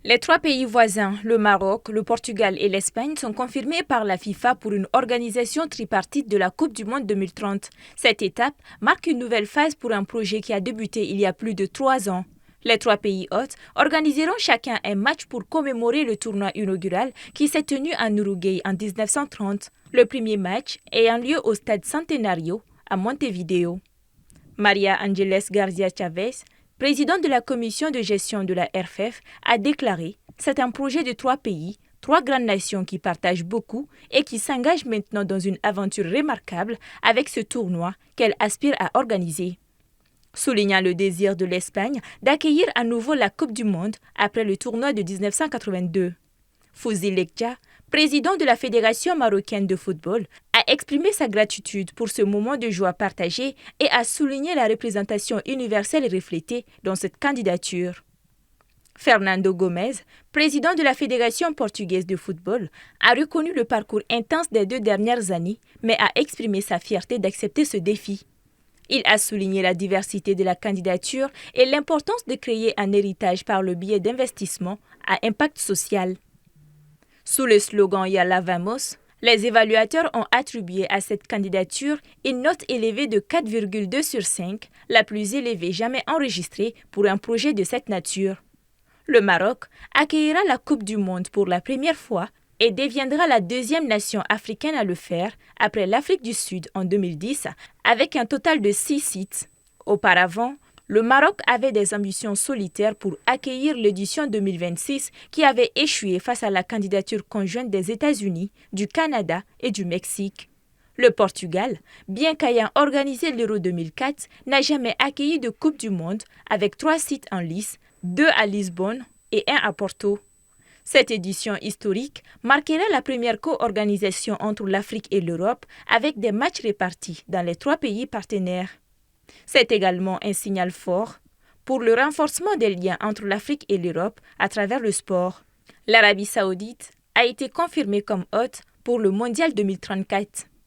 Les trois pays voisins, le Maroc, le Portugal et l'Espagne, sont confirmés par la FIFA pour une organisation tripartite de la Coupe du Monde 2030. Cette étape marque une nouvelle phase pour un projet qui a débuté il y a plus de 3 ans. Les trois pays hôtes organiseront chacun un match pour commémorer le tournoi inaugural qui s'est tenu en Uruguay en 1930. Le premier match ayant lieu au stade Centenario à Montevideo. María Ángeles García Chávez, présidente de la commission de gestion de la RFF, a déclaré « C'est un projet de 3 pays, 3 grandes nations qui partagent beaucoup et qui s'engagent maintenant dans une aventure remarquable avec ce tournoi qu'elle aspire à organiser. » Soulignant le désir de l'Espagne d'accueillir à nouveau la Coupe du Monde après le tournoi de 1982. Fouzi Lekja, président de la Fédération marocaine de football, a exprimé sa gratitude pour ce moment de joie partagé et a souligné la représentation universelle reflétée dans cette candidature. Fernando Gomes, président de la Fédération portugaise de football, a reconnu le parcours intense des 2 dernières années, mais a exprimé sa fierté d'accepter ce défi. Il a souligné la diversité de la candidature et l'importance de créer un héritage par le biais d'investissements à impact social. Sous le slogan Yalla Vamos, les évaluateurs ont attribué à cette candidature une note élevée de 4,2 sur 5, la plus élevée jamais enregistrée pour un projet de cette nature. Le Maroc accueillera la Coupe du Monde pour la première fois et deviendra la 2e nation africaine à le faire après l'Afrique du Sud en 2010 avec un total de 6 sites. Auparavant, le Maroc avait des ambitions solitaires pour accueillir l'édition 2026 qui avait échoué face à la candidature conjointe des États-Unis, du Canada et du Mexique. Le Portugal, bien qu'ayant organisé l'Euro 2004, n'a jamais accueilli de Coupe du Monde avec 3 sites en lice, 2 à Lisbonne et 1 à Porto. Cette édition historique marquera la première co-organisation entre l'Afrique et l'Europe avec des matchs répartis dans les 3 pays partenaires. C'est également un signal fort pour le renforcement des liens entre l'Afrique et l'Europe à travers le sport. L'Arabie saoudite a été confirmée comme hôte pour le Mondial 2034.